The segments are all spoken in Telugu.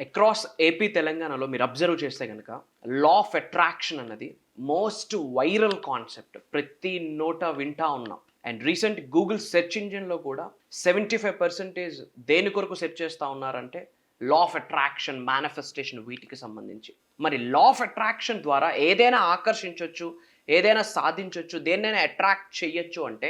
అక్రాస్ ఏపీ తెలంగాణలో మీరు అబ్జర్వ్ చేస్తే కనుక లా ఆఫ్ అట్రాక్షన్ అన్నది మోస్ట్ వైరల్ కాన్సెప్ట్. ప్రతి నోట వింటా ఉన్నాం. అండ్ రీసెంట్ గూగుల్ సెర్చ్ ఇంజిన్లో కూడా 75% దేని కొరకు సెర్చ్ చేస్తూ ఉన్నారంటే లా ఆఫ్ అట్రాక్షన్, మేనిఫెస్టేషన్, వీటికి సంబంధించి. మరి లా ఆఫ్ అట్రాక్షన్ ద్వారా ఏదైనా ఆకర్షించవచ్చు, ఏదైనా సాధించవచ్చు, దేన్నైనా అట్రాక్ట్ చేయొచ్చు అంటే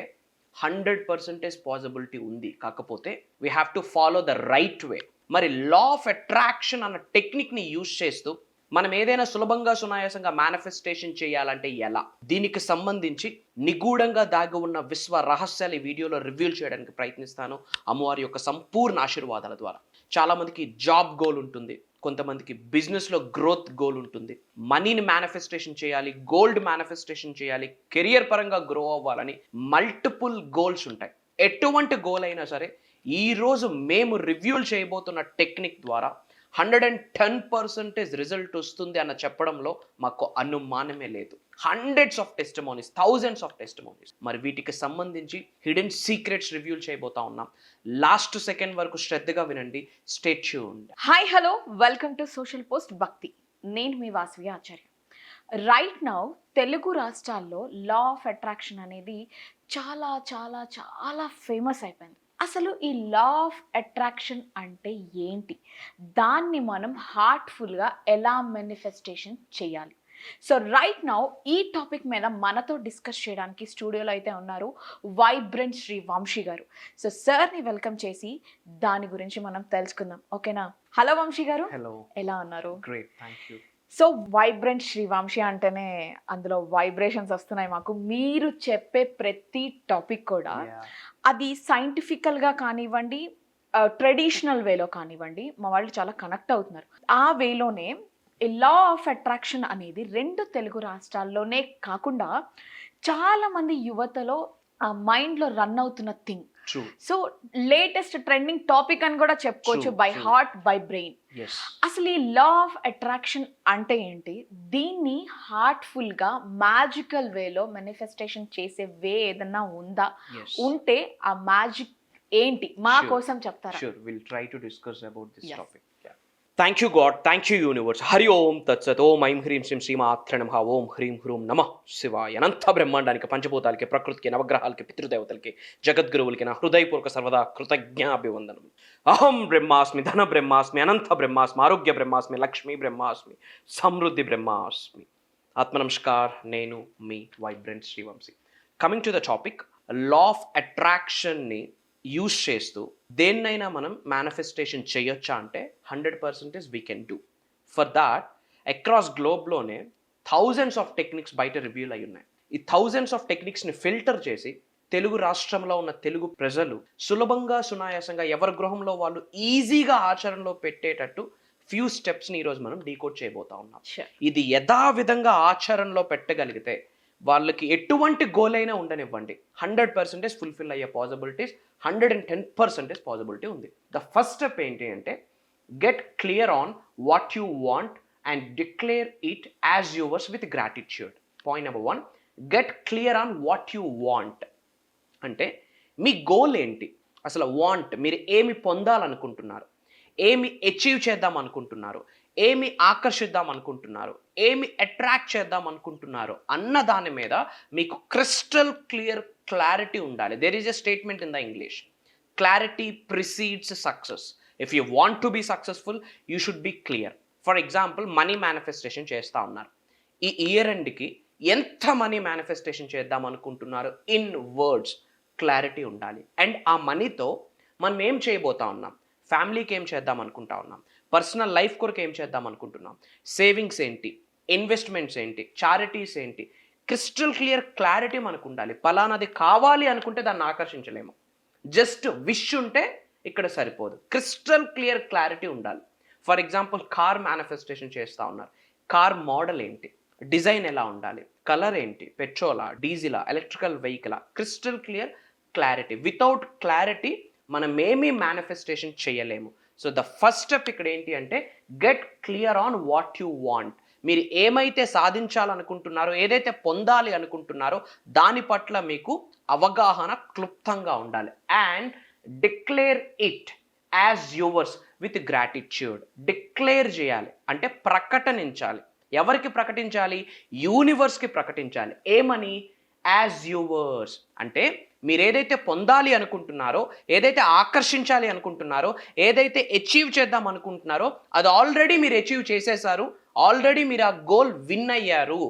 100% పాసిబిలిటీ ఉంది. కాకపోతే we have to follow the right way. మరి లా ఆఫ్ అట్రాక్షన్ అన్న టెక్నిక్ని యూజ్ చేస్తూ మనం ఏదైనా సులభంగా సునాయాసంగా మేనిఫెస్టేషన్ చేయాలంటే ఎలా, దీనికి సంబంధించి నిగూఢంగా దాగి ఉన్న విశ్వ రహస్యాలు ఈ వీడియోలో రివీల్ చేయడానికి ప్రయత్నిస్తాను అమ్మవారి యొక్క సంపూర్ణ ఆశీర్వాదాల ద్వారా. చాలామందికి జాబ్ గోల్ ఉంటుంది, కొంతమందికి బిజినెస్లో గ్రోత్ గోల్ ఉంటుంది, మనీని మేనిఫెస్టేషన్ చేయాలి, గోల్డ్ మేనిఫెస్టేషన్ చేయాలి, కెరియర్ పరంగా గ్రో అవ్వాలని మల్టిపుల్ గోల్స్ ఉంటాయి. ఎటువంటి గోల్ అయినా సరే ఈరోజు మేము రివ్యూల్ చేయబోతున్న టెక్నిక్ ద్వారా 110% రిజల్ట్ వస్తుంది అన్న చెప్పడంలో మాకు అనుమానమే లేదు. Hundreds of testimonies, thousands of testimonies. మరి వీటికి సంబంధించి హిడెన్ సీక్రెట్స్ రివ్యూల్ చేయబోతా ఉన్నాం. లాస్ట్ సెకండ్ వరకు శ్రద్ధగా వినండి. Stay tuned. Hi hello, welcome to social post భక్తి. నేను మీ వాసవి ఆచార్య. రైట్ నౌ తెలుగు రాష్ట్రాల్లో లా ఆఫ్ అట్రాక్షన్ అనేది చాలా చాలా చాలా ఫేమస్ అయిపోయింది. అసలు ఈ లా ఆఫ్ అట్రాక్షన్ అంటే ఏంటి, దాన్ని మనం హార్ట్ఫుల్గా ఎలా మేనిఫెస్టేషన్ చేయాలి? సో రైట్ నౌ ఈ టాపిక్ మీద మనతో డిస్కస్ చేయడానికి స్టూడియోలో అయితే ఉన్నారు వైబ్రెంట్ శ్రీ వంశీ గారు. సో సార్ని వెల్కమ్ చేసి దాని గురించి మనం తెలుసుకుందాం, ఓకేనా? హలో వంశీ గారు, హలో, ఎలా ఉన్నారు? Great, thank you. So vibrant Sri Vamsi అంటేనే అందులో వైబ్రేషన్స్ వస్తున్నాయి మాకు. మీరు చెప్పే ప్రతి టాపిక్ కూడా అది సైంటిఫికల్గా కానివ్వండి, ట్రెడిషనల్ వేలో కానివ్వండి, మా వాళ్ళు చాలా కనెక్ట్ అవుతున్నారు. ఆ వేలోనే ఈ లా ఆఫ్ అట్రాక్షన్ అనేది 2 తెలుగు రాష్ట్రాల్లోనే కాకుండా చాలామంది యువతలో ఆ మైండ్లో రన్ అవుతున్న thing. So latest trending topic అని కూడా చెప్పుకోవచ్చు, బై హార్ట్ బై బ్రెయిన్. అసలు ఈ లా ఆఫ్ అట్రాక్షన్ అంటే ఏంటి, దీన్ని హార్ట్ఫుల్గా మ్యాజికల్ వేలో మేనిఫెస్టేషన్ చేసే వే ఏదన్నా ఉందా, ఉంటే ఆ మ్యాజిక్ ఏంటి మా కోసం చెప్తారా? Sure, we'll try to discuss about this topic. Thank you God, thank you universe. Hari ఓం తత్సత్. ఓం ఐం హ్రీం శ్రీం శ్రీమాత్ర నమః. ఓం హ్రీం హ్రూం నమః శివాయ. అనంత బ్రహ్మాండానికి, పంచభూతాలకి, ప్రకృతికి, నవగ్రహాలకి, పితృదేవతలకి, జగద్గురువులకి నా హృదయపూర్వక సర్వదా కృతజ్ఞాభివందనం. అహం బ్రహ్మాస్మి, ధన బ్రహ్మాస్మి, అనంత బ్రహ్మాస్మి, ఆరోగ్య బ్రహ్మాస్మి, లక్ష్మీ బ్రహ్మాస్మి, సమృద్ధి బ్రహ్మాస్మి. ఆత్మనమస్కార్, నేను మీ vibrant Srivamsi. Coming to the topic, law of అట్రాక్షన్ని యూజ్ చేస్తూ దేన్నైనా మనం మేనిఫెస్టేషన్ చేయొచ్చా అంటే 100% we can do. For that across గ్లోబ్లోనే థౌజండ్స్ ఆఫ్ టెక్నిక్స్ బయట రివ్యూల్ అయి ఉన్నాయి. ఈ థౌజండ్స్ ఆఫ్ టెక్నిక్స్ని ఫిల్టర్ చేసి తెలుగు రాష్ట్రంలో ఉన్న తెలుగు ప్రజలు సులభంగా సునాయాసంగా ఎవరి గృహంలో వాళ్ళు ఈజీగా ఆచరణలో పెట్టేటట్టు ఫ్యూ స్టెప్స్ని ఈరోజు మనం డీకోడ్ చేయబోతా ఉన్నాం. ఇది యథావిధంగా ఆచరణలో పెట్టగలిగితే వాళ్ళకి ఎటువంటి గోల్ అయినా ఉండనివ్వండి, 100% ఫుల్ఫిల్ అయ్యే పాసిబిలిటీస్ 110% పాసిబిలిటీ ఉంది. ద ఫస్ట్ స్టెప్ ఏంటి అంటే get clear on what you want and declare it as yours with gratitude. Point number 1, get clear on what you want. అంటే మీ గోల్ ఏంటి, అసలు వాంట్ మీరు ఏమి పొందాలనుకుంటున్నారు, ఏమి అచీవ్ చేద్దాం అనుకుంటున్నారు, ఏమి ఆకర్షిద్దాం అనుకుంటున్నారు, ఏమి అట్రాక్ట్ చేద్దాం అనుకుంటున్నారు అన్న దాని మీద మీకు క్రిస్టల్ క్లియర్ క్లారిటీ ఉండాలి. There is a statement in the English, clarity precedes success. If you want to be successful you should be clear. For example, money manifestation చేస్తూ ఉన్నారు. ఈ ఇయర్ ఎండ్కి ఎంత మనీ మేనిఫెస్టేషన్ చేద్దాం అనుకుంటున్నారు ఇన్ వర్డ్స్ క్లారిటీ ఉండాలి. అండ్ ఆ మనీతో మనం ఏం చేయబోతా ఉన్నాం, ఫ్యామిలీకి ఏం చేద్దాం అనుకుంటా ఉన్నాం, పర్సనల్ లైఫ్ కొరకు ఏం చేద్దాం అనుకుంటున్నాం, సేవింగ్స్ ఏంటి, ఇన్వెస్ట్మెంట్స్ ఏంటి, చారిటీస్ ఏంటి, క్రిస్టల్ క్లియర్ క్లారిటీ మనకు ఉండాలి. పలానాది కావాలి అనుకుంటే దాన్ని ఆకర్షించలేము. జస్ట్ విష్ ఉంటే ఇక్కడ సరిపోదు, క్రిస్టల్ క్లియర్ క్లారిటీ ఉండాలి. ఫర్ ఎగ్జాంపుల్, కార్ మేనిఫెస్టేషన్ చేస్తూ ఉన్నారు. కార్ మోడల్ ఏంటి, డిజైన్ ఎలా ఉండాలి, కలర్ ఏంటి, పెట్రోలా, డీజిలా, ఎలక్ట్రికల్ వెహికలా, crystal clear clarity. Without clarity మనం ఏమీ మేనిఫెస్టేషన్ చేయలేము. సో ద ఫస్ట్ స్టెప్ ఇక్కడ ఏంటి అంటే get clear on what you want. మీరు ఏమైతే సాధించాలనుకుంటున్నారో, ఏదైతే పొందాలి అనుకుంటున్నారో దాని పట్ల మీకు అవగాహన క్లుప్తంగా ఉండాలి. And declare it as yours, with gratitude. Declare చేయాలి అంటే ప్రకటించాలి. ఎవరికి ప్రకటించాలి? యూనివర్స్కి ప్రకటించాలి. ఏమని? As yours. అంటే మీరు ఏదైతే పొందాలి అనుకుంటున్నారో, ఏదైతే ఆకర్షించాలి అనుకుంటున్నారో, ఏదైతే అచీవ్ చేద్దాం అనుకుంటున్నారో అది ఆల్రెడీ మీరు అచీవ్ చేసేసారు, ఆల్రెడీ మీరు ఆ గోల్ విన్ అయ్యారు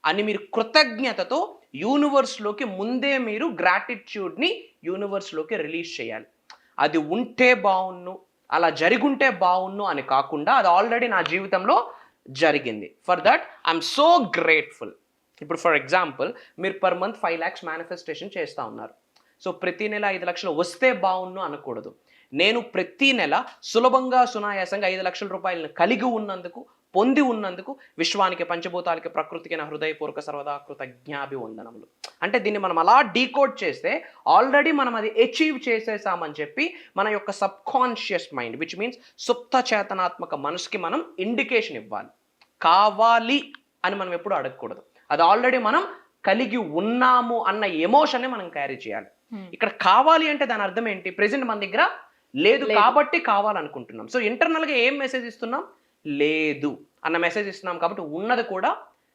అని మీరు కృతజ్ఞతతో యూనివర్స్లోకి ముందే మీరు గ్రాటిట్యూడ్ని యూనివర్స్లోకి రిలీజ్ చేయాలి. అది ఉంటే బాగున్ను, అలా జరుగుంటే బాగున్ను అని కాకుండా అది ఆల్రెడీ నా జీవితంలో జరిగింది. For that I'm so grateful. ఇప్పుడు ఫర్ ఎగ్జాంపుల్ మీరు పర్ మంత్ 5 lakhs మేనిఫెస్టేషన్ చేస్తూ ఉన్నారు. సో ప్రతి నెల 5 లక్షలు వస్తే బాగున్ను అనకూడదు. నేను ప్రతి నెల సులభంగా సునాయాసంగా 5 లక్షల రూపాయలను కలిగి ఉన్నందుకు, పొంది ఉన్నందుకు విశ్వానికి, పంచభూతాలకి, ప్రకృతికి నా హృదయపూర్వక సర్వదా కృతజ్ఞాభివందనములు. అంటే దీన్ని మనం అలా డీకోడ్ చేస్తే ఆల్రెడీ మనం అది అచీవ్ చేసేసామని చెప్పి మన యొక్క సబ్కాన్షియస్ మైండ్, విచ్ మీన్స్ సుప్త చేతనాత్మక మనసుకి మనం ఇండికేషన్ ఇవ్వాలి. కావాలి అని మనం ఎప్పుడు అడగకూడదు. అది ఆల్రెడీ మనం కలిగి ఉన్నాము అన్న ఎమోషన్ని మనం క్యారీ చేయాలి. ఇక్కడ కావాలి అంటే దాని అర్థం ఏంటి? ప్రెసెంట్ మన దగ్గర లేదు కాబట్టి కావాలనుకుంటున్నాం. సో ఇంటర్నల్గా ఏం మెసేజ్ ఇస్తున్నాం? లేదు అన్న మెసేజ్ ఇస్తున్నాం కాబట్టి ఉన్నది కూడా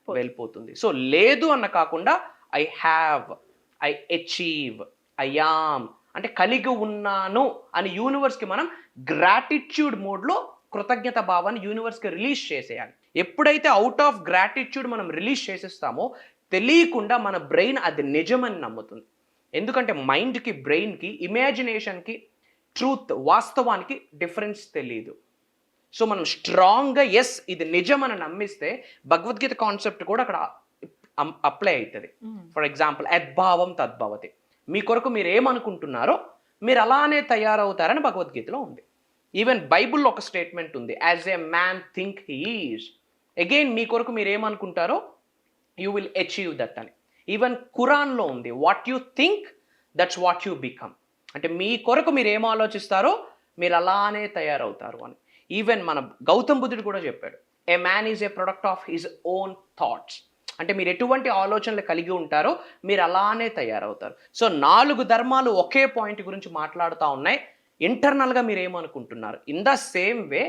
వెళ్ళిపోతుంది. సో లేదు అన్న కాకుండా I have, I achieve, I am అంటే కలిగి ఉన్నాను అని యూనివర్స్కి మనం గ్రాటిట్యూడ్ మోడ్లో కృతజ్ఞత భావాన్ని యూనివర్స్కి రిలీజ్ చేసేయాలి. ఎప్పుడైతే అవుట్ ఆఫ్ గ్రాటిట్యూడ్ మనం రిలీజ్ చేసేస్తామో తెలియకుండా మన బ్రెయిన్ అది నిజమని నమ్ముతుంది. ఎందుకంటే మైండ్కి, బ్రెయిన్కి, ఇమాజినేషన్కి, ట్రూత్, వాస్తవానికి డిఫరెన్స్ తెలియదు. సో మనం స్ట్రాంగ్గా ఎస్ ఇది నిజమని నమ్మిస్తే భగవద్గీత కాన్సెప్ట్ కూడా అక్కడ అప్లై అవుతుంది. ఫర్ ఎగ్జాంపుల్ యద్భావం తద్భవతి. మీ కొరకు మీరు ఏమనుకుంటున్నారో మీరు అలానే తయారవుతారని భగవద్గీతలో ఉంది. ఈవెన్ బైబుల్లో ఒక స్టేట్మెంట్ ఉంది, as a man think he is. Again మీ కొరకు మీరు ఏమనుకుంటారో యూ విల్ అచీవ్ దట్ అని. ఈవెన్ ఖురాన్లో ఉంది, what you think that's what you become. అంటే మీ కొరకు మీరు ఏం ఆలోచిస్తారో మీరు అలానే తయారవుతారు అని. ఈవెన్ మన గౌతమ్ బుద్ధుడు కూడా చెప్పాడు, ఏ man is a product of his own thoughts. అంటే మీరు ఎటువంటి ఆలోచనలు కలిగి ఉంటారో మీరు అలానే తయారవుతారు. సో 4 ధర్మాలు ఒకే పాయింట్ గురించి మాట్లాడుతూ ఉన్నాయి. ఇంటర్నల్గా మీరు ఏమనుకుంటున్నారు? In the same way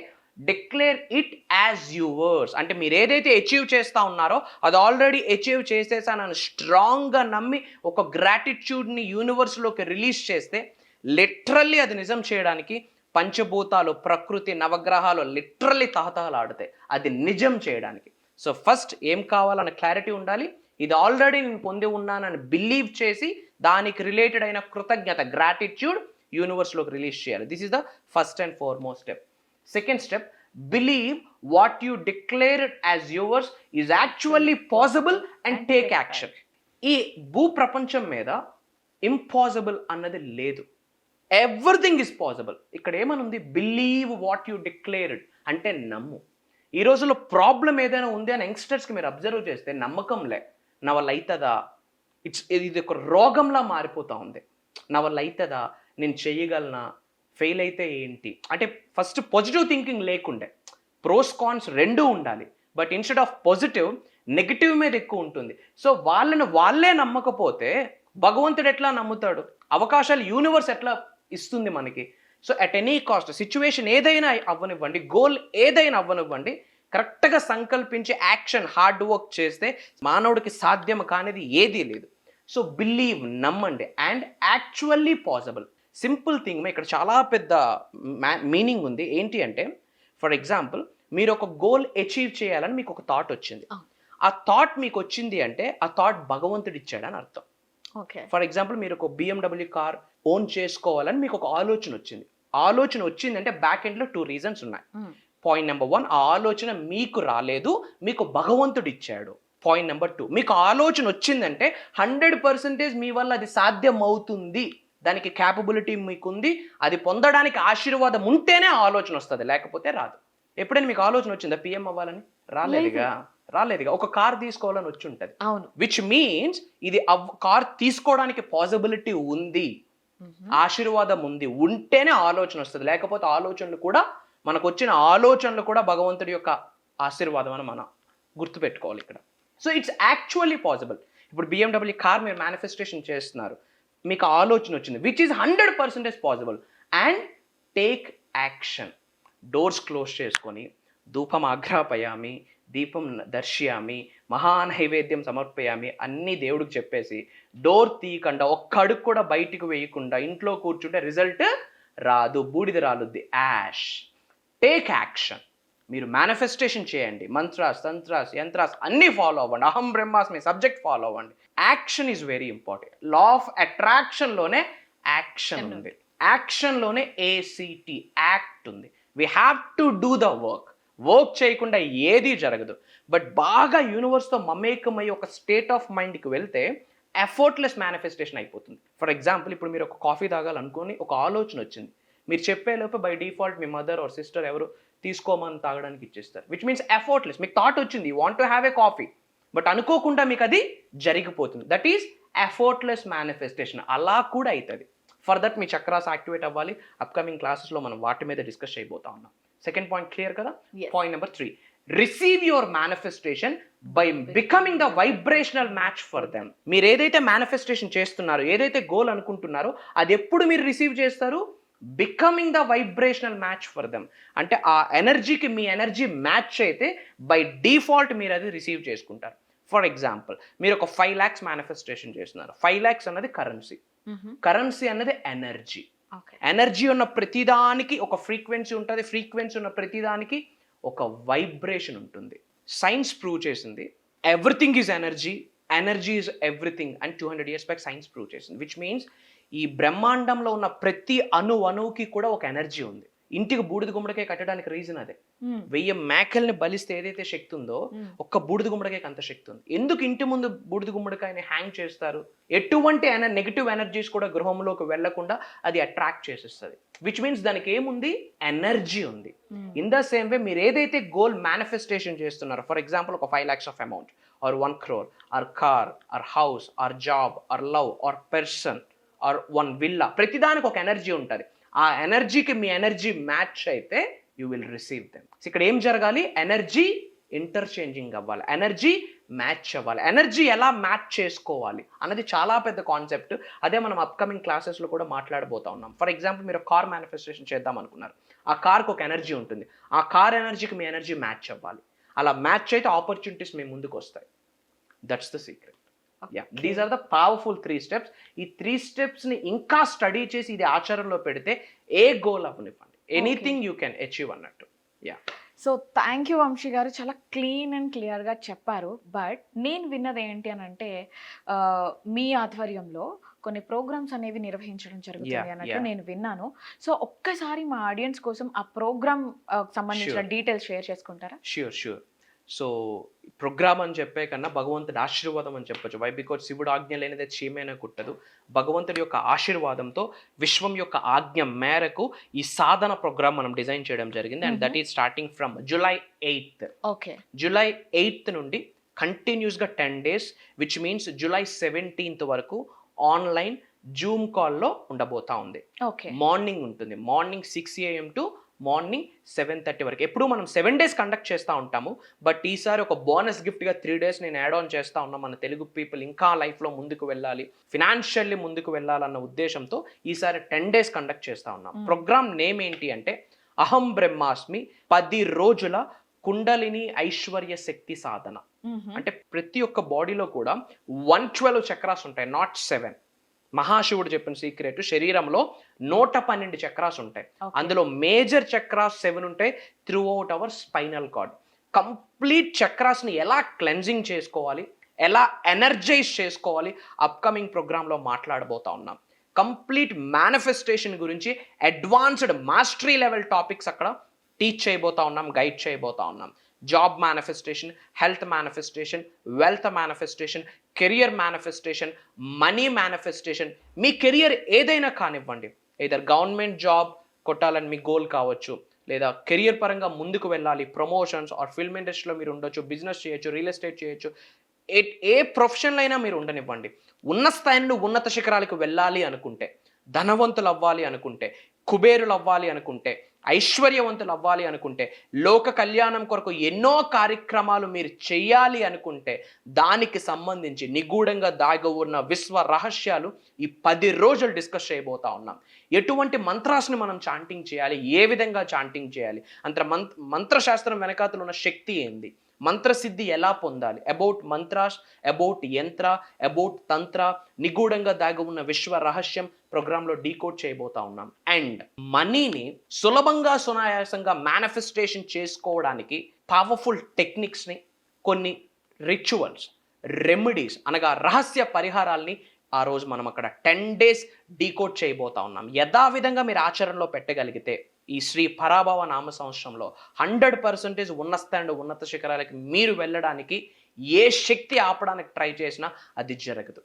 declare it as yours. అంటే మీరు ఏదైతే అచీవ్ చేస్తూ ఉన్నారో అది ఆల్రెడీ అచీవ్ చేసేసానని స్ట్రాంగ్గా నమ్మి ఒక గ్రాటిట్యూడ్ని యూనివర్స్లోకి రిలీజ్ చేస్తే లిటరల్లీ అది నిజం చేయడానికి పంచభూతాలు, ప్రకృతి, నవగ్రహాలు లిటరల్లీ తహతహలాడుతాయి అది నిజం చేయడానికి. సో ఫస్ట్ ఏం కావాలన్న క్లారిటీ ఉండాలి. ఇది ఆల్రెడీ నేను పొంది ఉన్నానని బిలీవ్ చేసి దానికి రిలేటెడ్ అయిన కృతజ్ఞత, గ్రాటిట్యూడ్ యూనివర్స్లోకి రిలీజ్ చేయాలి. This is the first and foremost step. Second step, believe what you declared as yours is actually possible and take action. ఈ భూ ప్రపంచం మీద ఇంపాసిబుల్ అన్నది లేదు. Everything is possible. ఇక్కడ ఏమనుంది? బిలీవ్ వాట్ యూ డిక్లేర్డ్ అంటే నమ్ము. ఈ రోజుల్లో ప్రాబ్లం ఏదైనా ఉంది అని యంగ్స్టర్స్కి మీరు అబ్జర్వ్ చేస్తే నమ్మకంలే. నా వల్ల అవుతుందా, ఇది ఒక రోగంలా మారిపోతూ ఉంది. నా వల్ల అవుతుందా, నేను చేయగలనా, ఫెయిల్ అయితే ఏంటి అంటే ఫస్ట్ పాజిటివ్ థింకింగ్ లేకుండే. ప్రోస్ కాన్స్ రెండూ ఉండాలి. But instead of positive negative మీద ఎక్కువ ఉంటుంది. సో వాళ్ళే నమ్మకపోతే భగవంతుడు ఎట్లా నమ్ముతాడు? అవకాశాలు యూనివర్స్ ఎట్లా ఇస్తుంది మనకి? So at any cost situation ఏదైనా అవ్వనివ్వండి, గోల్ ఏదైనా అవ్వనివ్వండి, కరెక్ట్గా సంకల్పించి యాక్షన్, హార్డ్ వర్క్ చేస్తే మానవుడికి సాధ్యం కానిది ఏదీ లేదు. సో బిలీవ్, నమ్మండి. And actually possible. Simple thing ఇక్కడ చాలా పెద్ద మీనింగ్ ఉంది. ఏంటి అంటే ఫర్ ఎగ్జాంపుల్ మీరు ఒక గోల్ అచీవ్ చేయాలని మీకు ఒక థాట్ వచ్చింది. ఆ థాట్ మీకు వచ్చింది అంటే ఆ థాట్ భగవంతుడు ఇచ్చాడని అర్థం. ఫర్ ఎగ్జాంపుల్ మీరు ఒక BMW కార్ ఓన్ చేసుకోవాలని మీకు ఒక ఆలోచన వచ్చింది. ఆలోచన వచ్చిందంటే బ్యాక్ ఎండ్లో 2 రీజన్స్ ఉన్నాయి. పాయింట్ నెంబర్ 1, ఆ ఆలోచన మీకు రాలేదు, మీకు భగవంతుడు ఇచ్చాడు. పాయింట్ నెంబర్ 2, మీకు ఆలోచన వచ్చిందంటే 100% మీ వల్ల అది సాధ్యం అవుతుంది, దానికి క్యాపబిలిటీ మీకుంది, అది పొందడానికి ఆశీర్వాదం ఉంటేనే ఆలోచన వస్తుంది, లేకపోతే రాదు. ఎప్పుడైనా మీకు ఆలోచన వచ్చిందా PM అవ్వాలని? రాలేదుగా. ఒక కార్ తీసుకోవాలని వచ్చి ఉంటుంది. విచ్ మీన్స్ ఇది కార్ తీసుకోవడానికి పాసిబిలిటీ ఉంది, ఆశీర్వాదం ఉంది, ఉంటేనే ఆలోచన వస్తుంది. లేకపోతే ఆలోచనలు కూడా, మనకు వచ్చిన ఆలోచనలు కూడా భగవంతుడి యొక్క ఆశీర్వాదం అని మనం గుర్తుపెట్టుకోవాలి ఇక్కడ. So it's actually possible. ఇప్పుడు BMW కార్ మీరు మేనిఫెస్టేషన్ చేస్తున్నారు, మీకు ఆలోచన వచ్చింది, which is 100% possible. And take action. Doors close చేసుకొని ధూపం ఆఘ్రాపయామి, దీపం దర్శయామి, మహానైవేద్యం సమర్పయామి అన్నీ దేవుడికి చెప్పేసి డోర్ తీయకుండా ఒక్క అడుగు కూడా బయటికి వేయకుండా ఇంట్లో కూర్చుంటే రిజల్ట్ రాదు, బూడిద రాలుద్ది. యాష్. Take action. మీరు మేనిఫెస్టేషన్ చేయండి, మంత్రాస్, తంత్రాస్, యంత్రాస్ అన్నీ ఫాలో అవ్వండి, అహం బ్రహ్మాస్మి సబ్జెక్ట్ ఫాలో అవ్వండి. Action is very important. Law of అట్రాక్షన్లోనే యాక్షన్ ఉంది, యాక్షన్లోనే ఏసిటి యాక్ట్ ఉంది. We have to do the work చేయకుండా ఏది జరగదు. బట్ బాగా యూనివర్స్తో మమేకమై ఒక స్టేట్ ఆఫ్ మైండ్కి వెళ్తే ఎఫర్ట్లెస్ మేనిఫెస్టేషన్ అయిపోతుంది. ఫర్ ఎగ్జాంపుల్, ఇప్పుడు మీరు ఒక కాఫీ తాగాలనుకొని ఒక ఆలోచన వచ్చింది, మీరు చెప్పేలోపు బై డిఫాల్ట్ మీ మదర్ ఆర్ సిస్టర్ ఎవరు తీసుకోమని తాగడానికి ఇచ్చేస్తారు, విచ్ మీన్స్ ఎఫర్ట్లెస్. మీకు థాట్ వచ్చింది, you want to have a coffee, but అనుకోకుండా మీకు అది జరిగిపోతుంది. That is effortless manifestation. అలా కూడా అవుతుంది. ఫర్ దట్ మీ చక్రాస్ యాక్టివేట్ అవ్వాలి. అప్కమింగ్ క్లాసెస్లో మనం వాటి మీద డిస్కస్ చేయబోతా ఉన్నాం. సెకండ్ పాయింట్ క్లియర్ కదా? Point number 3, receive your manifestation by becoming the vibrational match for them. మీరు ఏదైతే మేనిఫెస్టేషన్ చేస్తున్నారో, ఏదైతే గోల్ అనుకుంటున్నారో, అది ఎప్పుడు మీరు రిసీవ్ చేస్తారు? Becoming the vibrational match for them. అంటే ఆ ఎనర్జీకి మీ ఎనర్జీ మ్యాచ్ అయితే బై డిఫాల్ట్ మీరు అది రిసీవ్ చేసుకుంటారు. ఫర్ ఎగ్జాంపుల్, మీరు ఒక 5 lakhs మేనిఫెస్టేషన్ చేస్తున్నారు. 5 lakhs అన్నది కరెన్సీ, కరెన్సీ అన్నది ఎనర్జీ. ఎనర్జీ ఉన్న ప్రతిదానికి ఒక ఫ్రీక్వెన్సీ ఉంటుంది, ఫ్రీక్వెన్సీ ఉన్న ప్రతిదానికి ఒక వైబ్రేషన్ ఉంటుంది. సైన్స్ ప్రూవ్ చేసింది everything is energy, energy is everything అని 200 years బ్యాక్ సైన్స్ ప్రూవ్ చేసింది. విచ్ మీన్స్ ఈ బ్రహ్మాండంలో ఉన్న ప్రతి అణువుకి కూడా ఒక ఎనర్జీ ఉంది. ఇంటికి బూడిద గుమ్మడికాయ కట్టడానికి రీజన్ అదే. 1000 మేకల్ని బలిస్తే ఏదైతే శక్తి ఉందో, ఒక్క బూడిద గుమ్మడికాయకి అంత శక్తి ఉంది. ఎందుకు ఇంటి ముందు బూడిద గుమ్మడికాయని హ్యాంగ్ చేస్తారు? ఎటువంటి నెగిటివ్ ఎనర్జీస్ కూడా గృహంలోకి వెళ్లకుండా అది అట్రాక్ట్ చేసేస్తుంది. విచ్ మీన్స్ దానికి ఏముంది? ఎనర్జీ ఉంది. ఇన్ ద సేమ్ వే మీరు ఏదైతే గోల్ మేనిఫెస్టేషన్ చేస్తున్నారో, ఫర్ ఎగ్జాంపుల్ ఒక 5 lakhs of amount, or 1 crore, or car, or house, or job, or love, or person, or 1 villa, ప్రతిదానికి ఒక ఎనర్జీ ఉంటుంది. ఆ ఎనర్జీకి మీ ఎనర్జీ మ్యాచ్ అయితే యూ విల్ రిసీవ్ దెమ్. ఇక్కడ ఏం జరగాలి? ఎనర్జీ ఇంటర్చేంజింగ్ అవ్వాలి, ఎనర్జీ మ్యాచ్ అవ్వాలి. ఎనర్జీ ఎలా మ్యాచ్ చేసుకోవాలి అన్నది చాలా పెద్ద కాన్సెప్ట్. అదే మనం అప్కమింగ్ క్లాసెస్లో కూడా మాట్లాడబోతా ఉన్నాం. ఫర్ ఎగ్జాంపుల్, మీరు కార్ మేనిఫెస్టేషన్ చేద్దాం అనుకున్నారు, ఆ కార్కి ఒక ఎనర్జీ ఉంటుంది, ఆ కార్ ఎనర్జీకి మీ ఎనర్జీ మ్యాచ్ అవ్వాలి. అలా మ్యాచ్ అయితే ఆపర్చునిటీస్ మీ ముందుకు వస్తాయి. That's the secret. These are the powerful 3 steps. ఈ 3 stepsని ఇంకా స్టడీ చేసి ఇది ఆచరణలో పెడితే ఏ గోల్ అవ్వనివ్వండి, ఎనీథింగ్ యూ కెన్ అచీవ్ అన్నట్టు. సో థ్యాంక్ యూ వంశీ గారు, చాలా క్లీన్ అండ్ క్లియర్గా చెప్పారు. బట్ నేను విన్నది ఏంటి అని అంటే, మీ ఆధ్వర్యంలో కొన్ని ప్రోగ్రామ్స్ అనేవి నిర్వహించడం జరుగుతుంది అన్నట్టు నేను విన్నాను. సో ఒక్కసారి మా ఆడియన్స్ కోసం ఆ ప్రోగ్రామ్ సంబంధించిన డీటెయిల్స్ షేర్ చేసుకుంటారా? ష్యూర్. సో ప్రోగ్రామ్ అని చెప్పే కన్నా భగవంతుడి ఆశీర్వాదం అని చెప్పొచ్చు. వై? బికాజ్ శివుడు ఆజ్ఞ లేనిదే చీమైనా కుట్టదు. భగవంతుడి యొక్క ఆశీర్వాదంతో విశ్వం యొక్క ఆజ్ఞ మేరకు ఈ సాధన ప్రోగ్రామ్ మనం డిజైన్ చేయడం జరిగింది. And that is starting from July 8th. July 8th నుండి కంటిన్యూస్గా 10 days, which means July 17th వరకు ఆన్లైన్ జూమ్ కాల్లో ఉండబోతా ఉంది. మార్నింగ్ ఉంటుంది, మార్నింగ్ 6 AM టు మార్నింగ్ 7:30 వరకు. ఎప్పుడు మనం 7 days కండక్ట్ చేస్తూ ఉంటాము. బట్ ఈసారి ఒక బోనస్ గిఫ్ట్గా 3 days నేను యాడ్ ఆన్ చేస్తూ ఉన్నా. మన తెలుగు పీపుల్ ఇంకా లైఫ్లో ముందుకు వెళ్ళాలి, ఫినాన్షియల్లీ ముందుకు వెళ్ళాలన్న ఉద్దేశంతో ఈసారి 10 days కండక్ట్ చేస్తూ ఉన్నాం. ప్రోగ్రామ్ నేమ్ ఏంటి అంటే అహం బ్రహ్మాస్మి 10 రోజుల కుండలిని ఐశ్వర్య శక్తి సాధన. అంటే ప్రతి ఒక్క బాడీలో కూడా 112 చక్రాస్ ఉంటాయి, నాట్ 7. మహాశివుడు చెప్పిన సీక్రెట్, శరీరంలో 112 చక్రాస్ ఉంటాయి. అందులో మేజర్ చక్రాస్ 7 ఉంటాయి throughout our spinal cord. Complete చక్రాస్ని ఎలా క్లెన్జింగ్ చేసుకోవాలి, ఎలా ఎనర్జైజ్ చేసుకోవాలి, అప్కమింగ్ ప్రోగ్రాంలో మాట్లాడబోతా ఉన్నాం. కంప్లీట్ మేనిఫెస్టేషన్ గురించి అడ్వాన్స్డ్ మాస్టరీ లెవెల్ టాపిక్స్ అక్కడ టీచ్ చేయబోతా ఉన్నాం, గైడ్ చేయబోతా ఉన్నాం. Job manifestation, health manifestation, wealth manifestation, career manifestation, money manifestation. మీ కెరియర్ ఏదైనా కానివ్వండి, ఏదర్ గవర్నమెంట్ జాబ్ కొట్టాలని మీ గోల్ కావచ్చు, లేదా కెరియర్ పరంగా ముందుకు వెళ్ళాలి, ప్రమోషన్స్ ఆర్ ఫిల్మ్ ఇండస్ట్రీలో మీరు ఉండొచ్చు, బిజినెస్ చేయొచ్చు, రియల్ ఎస్టేట్ చేయొచ్చు, ఏ ప్రొఫెషన్లో అయినా మీరు ఉండనివ్వండి. ఉన్న స్థాయిలో ఉన్నత శిఖరాలకు వెళ్ళాలి అనుకుంటే, ధనవంతులు అవ్వాలి అనుకుంటే, కుబేరులు అవ్వాలి అనుకుంటే, ఐశ్వర్యవంతులు అవ్వాలి అనుకుంటే, లోక కళ్యాణం కొరకు ఎన్నో కార్యక్రమాలు మీరు చేయాలి అనుకుంటే, దానికి సంబంధించి నిగూఢంగా దాగి ఉన్న విశ్వ రహస్యాలు ఈ 10 రోజులు డిస్కస్ చేయబోతా ఉన్నాం. ఎటువంటి మంత్రాస్ని మనం చాంటింగ్ చేయాలి, ఏ విధంగా చాంటింగ్ చేయాలి, మంత్రశాస్త్రం వెనకాతలు ఉన్న శక్తి ఏంది, మంత్రసిద్ధి ఎలా పొందాలి, అబౌట్ మంత్రాస్, అబౌట్ యంత్ర, అబౌట్ తంత్ర, నిగూఢంగా దాగి ఉన్న విశ్వ రహస్యం ప్రోగ్రాంలో డీకోడ్ చేయబోతా ఉన్నాం. అండ్ మనీని సులభంగా సునాయాసంగా మేనిఫెస్టేషన్ చేసుకోవడానికి పవర్ఫుల్ టెక్నిక్స్ని, కొన్ని రిచువల్స్, రెమెడీస్ అనగా రహస్య పరిహారాల్ని ఆ రోజు మనం అక్కడ 10 days డీకోడ్ చేయబోతా ఉన్నాం. యథావిధంగా మీరు ఆచరణలో పెట్టగలిగితే ఈ శ్రీ పరాభవ నామ సంవత్సరంలో 100% ఉన్నత శిఖరాలకి మీరు వెళ్ళడానికి ఏ శక్తి ఆపడానికి ట్రై చేసినా అది జరగదు.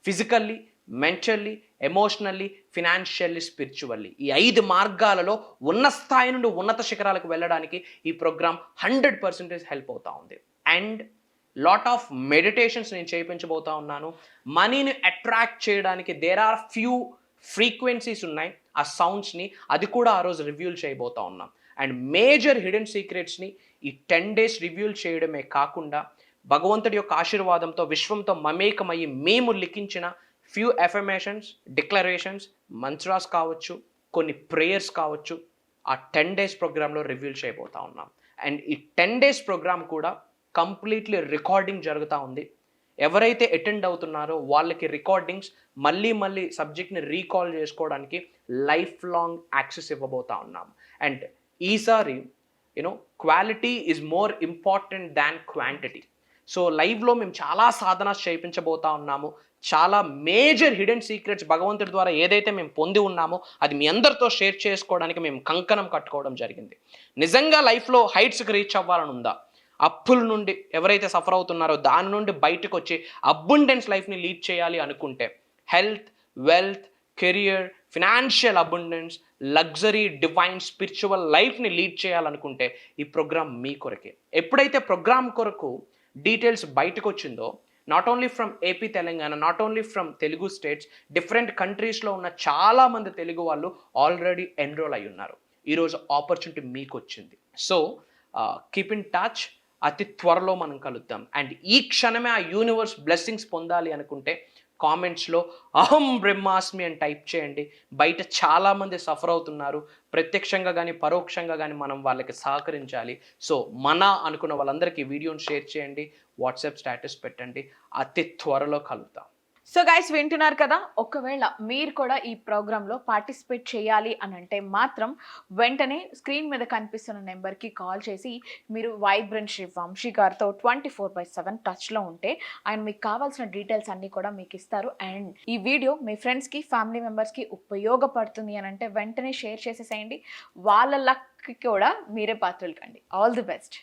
Physically, mentally, emotionally, financially, spiritually, ఈ 5 మార్గాలలో ఉన్న స్థాయి నుండి ఉన్నత శిఖరాలకు వెళ్ళడానికి ఈ ప్రోగ్రామ్ 100% హెల్ప్ అవుతా ఉంది. అండ్ లాట్ ఆఫ్ మెడిటేషన్స్ నేను చేయించబోతా ఉన్నాను. మనీని అట్రాక్ట్ చేయడానికి దేర్ ఆర్ ఫ్యూ ఫ్రీక్వెన్సీస్ ఉన్నాయి, ఆ సౌండ్స్ని అది కూడా ఆ రోజు రివ్యూల్ చేయబోతా ఉన్నాం. అండ్ మేజర్ హిడెన్ సీక్రెట్స్ని ఈ 10 days రివ్యూల్ చేయడమే కాకుండా భగవంతుడి యొక్క ఆశీర్వాదంతో విశ్వంతో మమేకమయ్యి మేము లిఖించిన ఫ్యూ ఎఫర్మేషన్స్, డిక్లరేషన్స్, మంత్రాస్ కావచ్చు, కొన్ని ప్రేయర్స్ కావచ్చు, ఆ 10 days ప్రోగ్రాంలో రివ్యూల్ చేయబోతా ఉన్నాం. అండ్ ఈ 10 days ప్రోగ్రామ్ కూడా కంప్లీట్లీ రికార్డింగ్ జరుగుతూ ఉంది. ఎవరైతే అటెండ్ అవుతున్నారో వాళ్ళకి రికార్డింగ్స్ మళ్ళీ సబ్జెక్ట్ని రీకాల్ చేసుకోవడానికి లైఫ్ లాంగ్ యాక్సెస్ ఇవ్వబోతా ఉన్నాం. అండ్ ఈసారి quality is more important than quantity. So లైవ్లో మేము చాలా సాధనాలు చేయించబోతా ఉన్నాము. చాలా మేజర్ హిడెన్ సీక్రెట్స్ భగవంతుడి ద్వారా ఏదైతే మేము పొంది ఉన్నామో అది మీ అందరితో షేర్ చేసుకోవడానికి మేము కంకణం కట్టుకోవడం జరిగింది. నిజంగా లైఫ్లో హైట్స్కి రీచ్ అవ్వాలని ఉందా, అప్పుల నుండి ఎవరైతే సఫర్ అవుతున్నారో దాని నుండి బయటకు వచ్చి అబుండెన్స్ లైఫ్ని లీడ్ చేయాలి అనుకుంటే, health, wealth, career, financial abundance, luxury, divine, spiritual లైఫ్ని లీడ్ చేయాలనుకుంటే ఈ ప్రోగ్రామ్ మీ కొరకే. ఎప్పుడైతే ప్రోగ్రామ్ కొరకు డీటెయిల్స్ బయటకు వచ్చిందో, not only from AP, Telangana, not only from Telugu states, different కంట్రీస్లో ఉన్న చాలామంది తెలుగు వాళ్ళు ఆల్రెడీ ఎన్రోల్ అయి ఉన్నారు. ఈరోజు ఆపర్చునిటీ మీకు వచ్చింది. So keep in touch. అతి త్వరలో మనం కలుద్దాం. అండ్ ఈ క్షణమే ఆ యూనివర్స్ బ్లెస్సింగ్స్ పొందాలి అనుకుంటే కామెంట్స్లో అహం బ్రహ్మాస్మి అని టైప్ చేయండి. బయట చాలామంది సఫర్ అవుతున్నారు, ప్రత్యక్షంగా కానీ పరోక్షంగా కానీ మనం వాళ్ళకి సహకరించాలి. సో అనుకున్న వాళ్ళందరికీ వీడియోని షేర్ చేయండి, వాట్సాప్ స్టేటస్ పెట్టండి. అతి త్వరలో కలుద్దాం. సో గైస్, వింటున్నారు కదా, ఒకవేళ మీరు కూడా ఈ ప్రోగ్రాంలో పార్టిసిపేట్ చేయాలి అని అంటే మాత్రం వెంటనే స్క్రీన్ మీద కనిపిస్తున్న నెంబర్కి కాల్ చేసి మీరు వైబ్రెంట్ శ్రీ వంశీ గారితో 24/7 టచ్లో ఉంటే ఆయన మీకు కావాల్సిన డీటెయిల్స్ అన్నీ కూడా మీకు ఇస్తారు. అండ్ ఈ వీడియో మీ ఫ్రెండ్స్కి, ఫ్యామిలీ మెంబర్స్కి ఉపయోగపడుతుంది అని అంటే వెంటనే షేర్ చేసేసేయండి. వాళ్ళ లక్కి కూడా మీరే పాత్రలు కండి. All the best.